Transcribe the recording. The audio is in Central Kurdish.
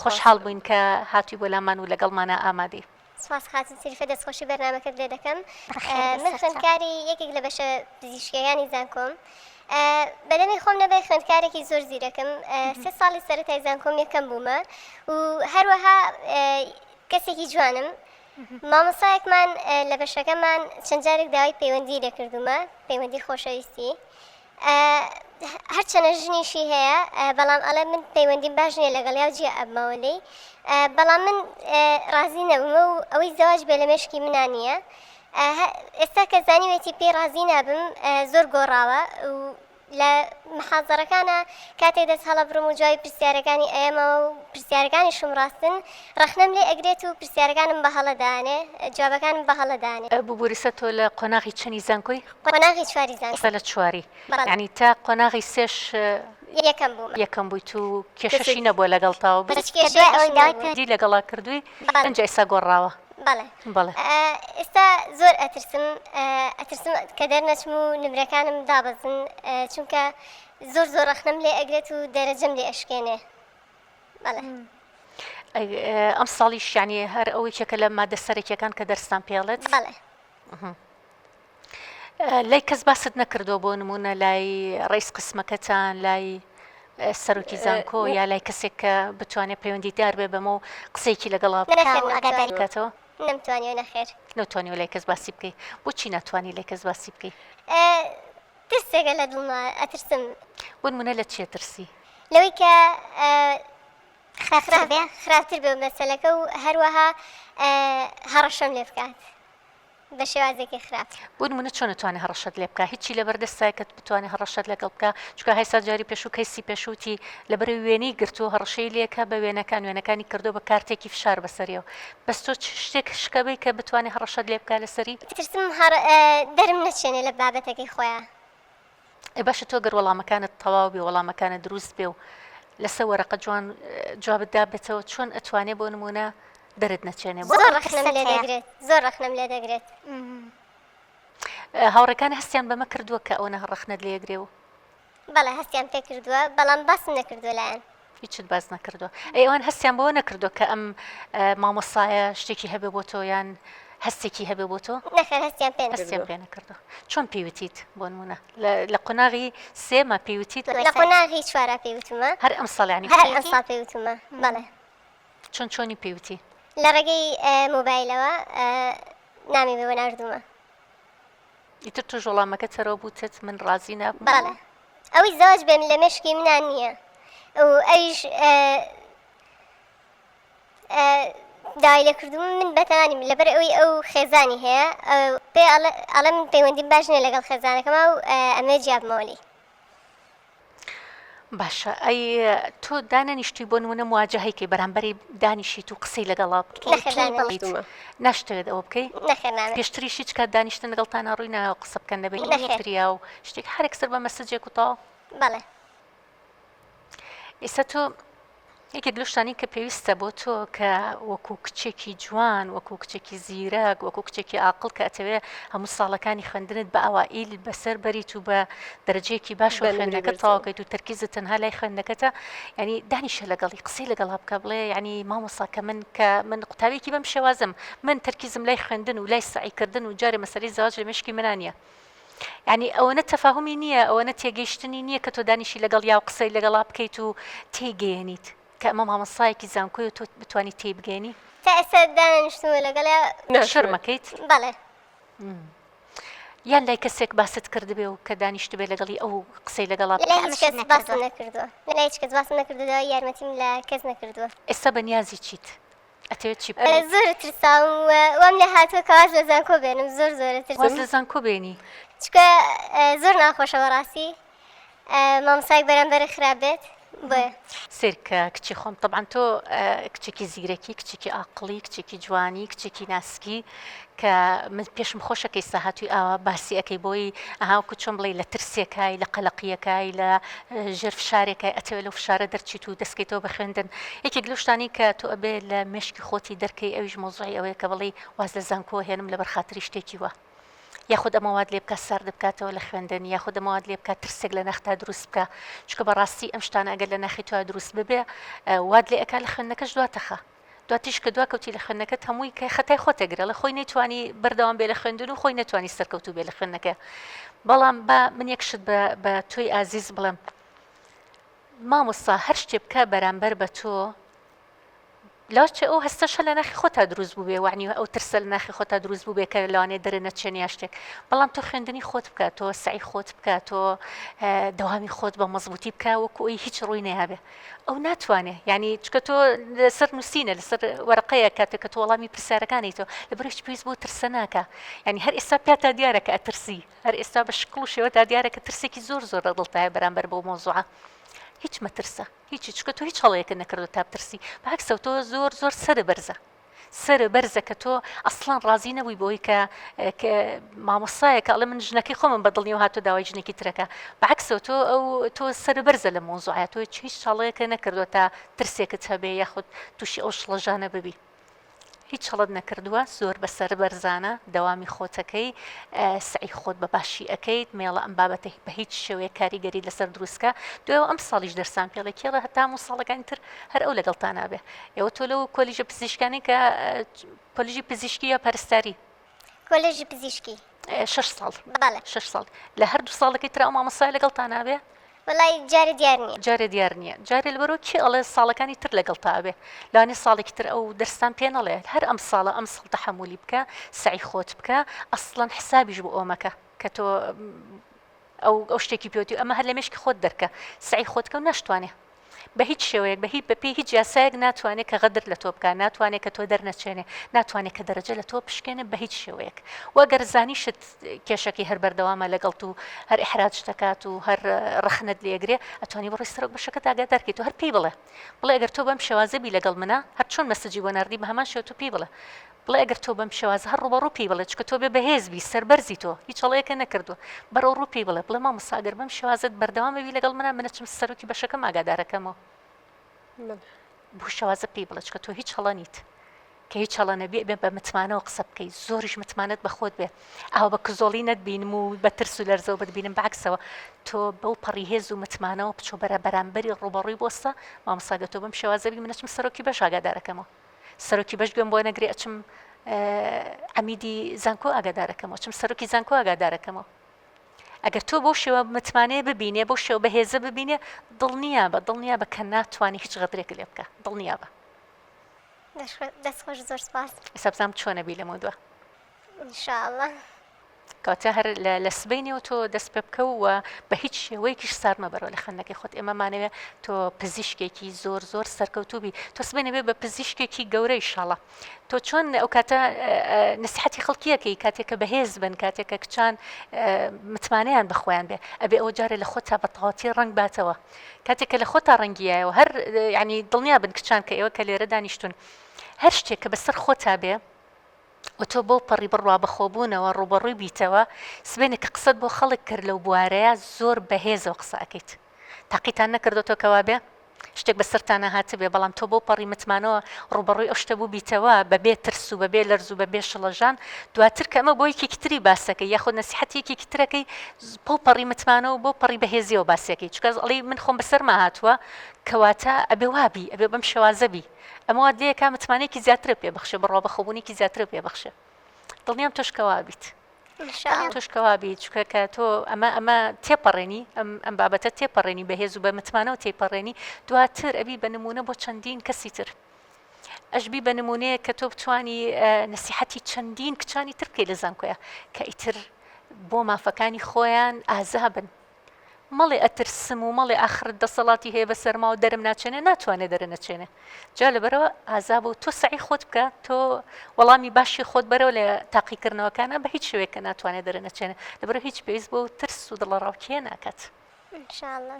خۆشحاڵ بووین کە هاتووی بۆ لامان و لەگەڵمانە ئامادەی. سپاس خاتون سریفە دەستخۆشی بەرنامەکەت لێ دەکەم. من خوێندکاری یەکێک لە بەشە پزیشکیەکانی زانکۆم. بەدەمی خۆم نەبێ خوێندکارێکی زۆر زیرەکەم. 3 ساڵی سەرەتای زانکۆم یەکەم بوومە و هەروەها کەسێکی جوانم. مامۆستایەکمان لە بەشەکەمان چەند جارێک داوای پەیوەندی لێکردومە، پەیوەندی خۆشەویستی. هەرچەنە ژنیشی هەیە بەڵام ئەڵێ من پەیوەندیم باش نییە لەگەڵ یا جێ ئەبمەوە لێی، بەڵام من ڕازی نەبوومە و ئەوەی زەواج بێ لە مێشکی منان نییە. ئێستا کە زانیوێتی پێی ڕازی نابم زۆر گۆڕاوە و لە محازەرەکانە کاتێک دەست هەڵە بڕم و جوای پرسیارەکانی ئێمە و پرسیارەکانیشم ڕاستن ڕەخنەم لێ ئەگرێت و پرسیارەکانم بە هەڵەدانێ جوابەکانم بە هەڵەدانێ. ببووریسە تۆ لە قۆناغی چەندی زانکۆی؟ قۆناغی 4 زانکۆ. لە 4 یعنی تا قۆناغی 3 یەکەم بوویت و کێشەشی نەبووە لەگەڵتاوە دی لەگەڵا کردووی ئەنج ئێستا گۆڕاوە. بەڵێ ئێستا زۆر ئەترسم کە دەرنەچم و نمرەکانم دابەزن چونکە زۆر ڕەخنەم لێ ئەگرێت و دەرەجەم لێ ئەشکێنێ. بەڵێ ئەم ساڵیش یعنی هەر ئەوەیەکە لە مادە سەرەکیەکان کە دەرستان پێڵێت؟ بەڵێ. لای کەس باست نەکردەوە بۆ نمونە لای ڕئیس قسمەکەتان لای سەرۆکی زانکۆ یا لای کەسێک کە بتوانێت پەیوەندیدار بێ بەمە و قسێکی لەگەڵا بکاتەوە؟ نەمتوانیوە نەخێر. نەتوانیوە لای کەس باسی بکەی. بۆچی ناتوانی لای کەس باسی بکەی؟ ترسێکە لە دڵما ئەترسم. بۆ نمونە لە چیە ترسی؟ لەوەی کە خراپتر بێ مەسەلەکە و هەروەها هەڕەشەم لێ بکات بە شێوازێکی خراپ. بۆ نمونە چۆن نتوانێت هەڕەشەت لێ بکە؟ هیچی لەبەردەستایکت بتوانێت هەڕەشەت لەگەڵ بکە چونکە هەیسا جاری پێش و کەیسی پێشوتی لەبەر وێنەی گرتو هەڕەشەی لێکە بە وێنەکانی کردو بە کارتێکی فشار بەسەریەوە. بەس تۆ شتێک شکەبەی کە بتوانێت هەڕەشەت لێ بکە لەسەری؟ ترسم دەرم نەچێنێ لە بابەتێکی خۆیان. باشە تۆ گەر وەڵامەکانت تەواو بێ وەڵامەکانت دروست بێ و لەسەر وەرەقە جوان جوابتدا بێتەوە چۆن ئەتوانێت بۆ نمونە دەرت نەچێنێ؟ زۆر ڕەخنەم لێ دەگرێت. هاوڕەکان هەستیان بەمە کردووە کە ئەوە ڕەخنەت لێگرێەوە؟ بەڵێ هەستیان پێ کردووە بەڵام باسم نەکردووە لایەن. هیچت باز نەکردووە. ئەوان هەستیان بەوە نەکردووە کە ئەم مامۆسایە شتێکی هەبێ بۆ تۆ یان هەستێکی هەبێ بۆ تۆ؟ نەخێر هەستیان پێ نەکردووە. چۆن پێوتیت بۆ نمونە لە قۆناغی 3 پێوتیت؟ لە قۆناغی 4 پێوتمە. هەر ئەم ساڵیانی هەر ئەم ساڵ پێوتمە. بەڵێ. چۆنی پێوتی؟ لە ڕێگەی مۆبایلەوە نامی بێوە ناردوومە. ئیتر تۆ وەڵامەکە تەرەوە بووتت من ڕازی نابووم؟ بەڵێ. ئەوەی زەواج بێم لە مێشکی منان نییە و ئەویش داوای لێکردوم من بەتەمانیم لەبەر ئەوەی ئەو خێزانی هەیە پێ ئەڵێ من پەیوەندیم باش نییە لەگەڵ خێزانەکەمە و ئەمێ جیابمەوەلی. باشە ئەی تۆ دانەنیشتی بۆ نمونە مواجهەیەکی بەرامبەری دانیشیت و قسەی لەگەڵا ناشتەوێت ئەوە بکەی؟ پێشتریش هیچ کات دانیشتن لەگەڵتان ڕووی ناوە قسە بکەن دەبێت یەکتریا و شتێک هەرێک سەر بە مەسەجێک و تاو؟ بەڵێ. ئێستا تۆ یەکێک لە شتانی کە پێویستە بۆ تۆ کە وەکو کچێکی جوان وەکو کچێکی زیرەک وەکو کچێکی عاقڵ کە ئەتەوێ هەموو ساڵەکانی خوێندنت بە ئاوائیل بەسەر بەریت و بە دەرەجەیەکی باش و خوێندنەکەت تەواوکەیت و تەرکیزت تەنها لای خوێندنەکەتە ینی دانیشە لەگەڵی قسەی لەگەڵا بکە بڵێ ینی مامۆستا کە من قوتابیەکی بەم شێوازم من تەرکیزم لای خوێندن و لای سعیکردن و جارێ مەسەلەی زەواج لە مێشکی منانە. یعنی ئەوەنە تەفاهمی نییە ئەوەنە تێگەیشتنی نییە کە تۆ دانیشی لەگەڵ یا و قسەی لەگەڵا بکەیت و تێگەێنیت کە ئەمە مامۆستایەکی زانکۆی و تۆ بتوانی تێبگەێنی؟ تا ئێستا دانیشتووە لەگەڵ شەرمەکەیت؟ بەڵێ. یان لای کەسێک باست کردبێ و کە دانیشت بێ لەگەڵی ئەو قسەی لەگەڵا هیچ کەس باسم نەکردووە یارمەتیم لە کەس نەکردووە. ئێستا بەنیازی چیت؟ ئەتەوێت چی زۆر ترساوم وام لە هاتووە کەواز لە زانکۆ بێنم زۆر ترساوم لە زانکۆ بێنی چکە زۆر ناخۆشەوە ڕاستی مامۆستایەک بەرامبەر خراپ بێت بۆیە سێرکە کچی خۆم طبعاً تۆ کچێکی زیرەکی کچێکی عاقڵی کچێکی جوانی کچێکی ناسکی کە من پێشم خۆشەکەی ساهاتوی ئاوا باسی ئەەکەی بۆی ئاهاوکو چۆن بڵێ لە ترسێکای لە قەلەقیەکای لە ژێر فشارێکای ئەتەوێت لە فشارە دەرچیت و دەستکەیتەوە بە خوێندن یەکێک لەو شتانی کە تۆ ئەبێ لە مێشکی خۆتی دەرکەی ئەویش مۆزوعی ئەوەیە کە بڵێ واز لە زانکۆ هێنم لەبەر خاتری شتێکی وە یاخود ئەمەواد لێ بکە سەرد بکاتەوە لە خوێندن یاخود ئەمەواد لێ بکات ترسێک لە نەختا دروست بکە چکە بەڕاستی ئەم شتانە ئەگەر لە ناخی تۆ دروست ببێ واد لێ ئەکا لە خوێندنەکەش دواتەخە دواتیش کە دواکەوتی لە خوێندنەکەت هەمووی کە خەتای خۆتەگرە لە خۆی نەیتوانی بەردەوام بێ لە خوێندن و خۆی نەتوانی سەرکەوتو بێ لە خوێندنەکە بەڵام بە من یەکشت بە تۆی ئازیز بڵێم مامۆستا هەر شتێ بکە بەرامبەر بە تۆ لاچێ ئەو هەستەشە لە ناخی خۆتا دروست بوو بێ وعنی ئەو ترسە لە ناخی خۆتا دروست بوو بێ کە لەوانێ دەرە نەچێن یا شتێک بەڵام تۆ خوێندنی خۆت بکە تۆ سعی خۆت بکە تۆ دەوامی خۆت بە مەزبوطی بکە وەکو ئەوی هیچ ڕووی نەیابێ ئەو ناتوانێ یعنی چکە تۆ لەسەر نووسینە لەسەر وەرەقەیە کاتێک کە تۆ وەڵامی پرسیارەکانی تۆ لەبەر هیچ پێویست بۆ ترسە ناکە یعنی هەر ئێستا پیاتا دیارە کە ئەترسی هەر ئێستا بە شکڵ و شێوەتا دیارە کە ترسێکی زۆر زۆر دڵتایە بەرامبەر بەو مۆزوعە هیچ مەترسە هیچی چکە تۆ هیچ هەڵەیەکە نەکردو تا بترسی بەعکسە تۆ زۆر زۆر سرە بەرزە کە تۆ ئەسڵان ڕازی نەبووی بۆی کە مامۆستایە کە ئەڵێ من ژنەکەی خۆمم بەدڵنیەوە هاتۆ داوای ژنێکی ترەکە بەعکسەوە تۆ سرە بەرزە لە مۆزوعە تۆ هیچ هەڵەیەکە نەکردووە تا ترسێکت هەبێ یاخود تووشی ئەو شڵەژانە ببی هیچ هەڵت نەکردووە زۆر بەسەر بەرزانە دەوامی خۆتەکەی سعی خۆت بە باشی ئەەکەیت مێڵە ئەم بابەتە بە هیچ شێوەیە کاریگەری لەسەر دروستکە دوێەوە ئەم ساڵیش دەرسان پێڵێ کێڵە هەتا و ساڵەکانی تر هەر ئەو لەگەڵتان نابێ ئێوە تۆ لەو کۆلیژە پزیشکانی کە کۆلیژی پزیشکی یا پەرستاری کۆلێژی پزیشکی 6 ساڵ بەڵێ 6 ساڵ لە هەردوو ساڵەکەی تر ئەو مامۆستای لەگەڵتان نابێ وەڵای جارێ دیار نییە جارێ دیار نییە جارێ لەبەرەوە کێ ئەڵێ ساڵەکانی تر لەگەڵ تابێ لانێ ساڵێکی تر ئەو دەرستان پێ نەڵێ هەر ئەم ساڵە ئەم سڵ تەحمولی بکە سعی خۆت بکە ئەسڵەن حسابیش بۆ ئەومەکە کە تۆ ئەو شتێکی پێوتی ئەمە هەر لە مێشکی خۆت دەرکە سعی خۆت کە و ناشتوانێ بە هیچ شێوەیەک بە هیچ یاسایەک ناتوانێت کە غەدر لە تۆ بکە ناتوانێت کە تۆ دەرنەچێنێ ناتوانێت کە دەرەجە لە تۆ پشکێنە بە هیچ شێوەیەک وەگەر زانیشت کێشەکەی هەر بەردەوامە لەگەڵ و هەر ئحراج دەکات و هەر ڕخنت لێگرێ ئەتوانی بڕی سەرک بەشەکەت ئاگادارکەیت و هەر پێی بڵێ ئەگەر تۆ بەم شێوازەبی لەگەڵ منە هەر چۆن مەسەجی بۆ ناردی بە هەمان شێوە تۆ پێی بڵێ ئەگەر تۆ بەم شێوازە هەر ڕوبەڕوو پێی بڵێ چکە تۆ بێ بەهێزبی سەربەرزی تۆ هیچ هەڵەیەکە نەکردووە بەرەو ڕوو پێی بڵێ مامۆستا ئەگەر بەم شێوازت بەردەوامەبی لەگەڵ منە چم سەرۆکی بەشەکەم ئاگادارەکەمەوە بۆ شێوازە پێی بڵێ چکە تۆ هیچ هەڵە نیت کە هیچ هەڵە نەبێ بێ بە متمانەوە قسە بکەیت زۆریش متمانەت بە خۆت بێ ئەو بە کزۆڵی نەتبینم و بە ترس و لەرزەوە بتبینم بەعکسەوە تۆ بەو پەڕیهێز و متمانەوە بچۆ بەرامبەری ڕوبەڕووی بۆستە مامۆستا تۆ بەم شێوازەبی منەچم سەرۆکی بەش ئاگادارەکەمەوە سەرۆکی بەش گوێم بۆ نەگرێ ئەچم عەمیدی زانکۆ ئاگادارەکەمەوە چم سەرۆکی زانکۆ ئاگادارەکەمەوە ئەگەر تۆ بۆ شێوە متمانەیە ببینێ بۆ شێوە بەهێزە ببینێ دڵنیا بە کە ناتوانانی هیچ غەدرێک لێ بکە دڵنیا بە دەستخۆش زۆر سپاس ئێستا بزانم چۆنەبی لەمە دووە ئینشاءڵڵا کاتە هەر لە سبەینەوە تۆ دەست پێ بکە و بە هیچ شێوەیەکیش سارمە بەرەوە لە خوێندنەکەی خۆت ئێمەمانەوێت تۆ پزیشکێکی زۆر سەرکەوتوبی تۆ سبەینەوێ بە پزیشکێکی گەورەی ئینشاڵڵا تۆ چۆن ئەو کاتە نسیحەتی خەڵکیەکەی کاتێککە بەهێز بن کاتێککە کچان متمانەیان بەخۆیان بێ ئەبێ ئەوە جارێ لە خۆتا بە تەواتی ڕنگ باتەوە کاتێککە لە خۆتا ڕەنگیایەوە هەر ینی دڵنیا بن کچان کە ئێوە کە لێرە دانیشتون هەر شتێک کە بەسەر خۆتا بێ و تۆ بۆ پەڕی بڕوا بەخۆبوونەوە ڕوبەڕووی بیتەوە سبێنێک کە قسەت بۆ خەڵک کرد لەو بوارەیە زۆر بەهێزەوە قسە ئەەکەیت تاقیتان نەکردۆتۆ کەوا بێ شتێک بەسەرتانە هاتبێ بەڵام تۆ بۆ پەڕی متمانەوە ڕوبەڕووی ئەو شتە بوو بیتەوە بەبێ ترس و بەبێ لەرز و بەبێ شڵەژان دواتر کە ئەمە بۆ یەکێکی تری باسەکەی یاخود نەسیحەتێکی ترەکەی بۆ پەڕی متمانەوە بۆ پەڕی بەهێزیەوە باسەکەی چکە ئەڵێ من خۆم بەسەرما هاتووە کەواتە ئەبێ وابی ئەبێ بەم شێوازەبی ئەمەوە لێکا متمانەیەکی زیاترە پێبەخشێ بڕوا بەخۆبوونێکی زیاترە پێبەخشێ دڵنیام تۆشکەوا بیت تۆشکەوا بیت چکە کە تۆ ئەمە تێپەڕێنی ئەم بابەتە تێپەڕێنی بەهێز و بە متمانەوە تێپەڕێنی دواتر ئەبی بە نمونە بۆ چەندین کەسی تر ئەشبی بە نمونەیە کە تۆ بتوانی نسیحەتی چەندین کچانی تر بکەی لە زانکۆیە کە ئیتر بۆ مافەکانی خۆیان ئازابن مەڵێ ئەترسم و مەڵێ ئاخرت دەسەڵاتی هەیە بە سەرما و دەرم ناچێنێ ناتوانێت دەرە نەچێنێ جا لەبەرەوە ئازاب و تۆ سعی خۆت بکە تۆ وەڵامی باشی خۆت بەرەوە لە تاقیکردنەوەکانە بە هیچ شوەیەکە ناتوانێت دەرە نەچێنێ لەبەرەوە هیچ پێویست بۆ ترس و دڵەڕاوکیە ناکات ئینشاءڵڵا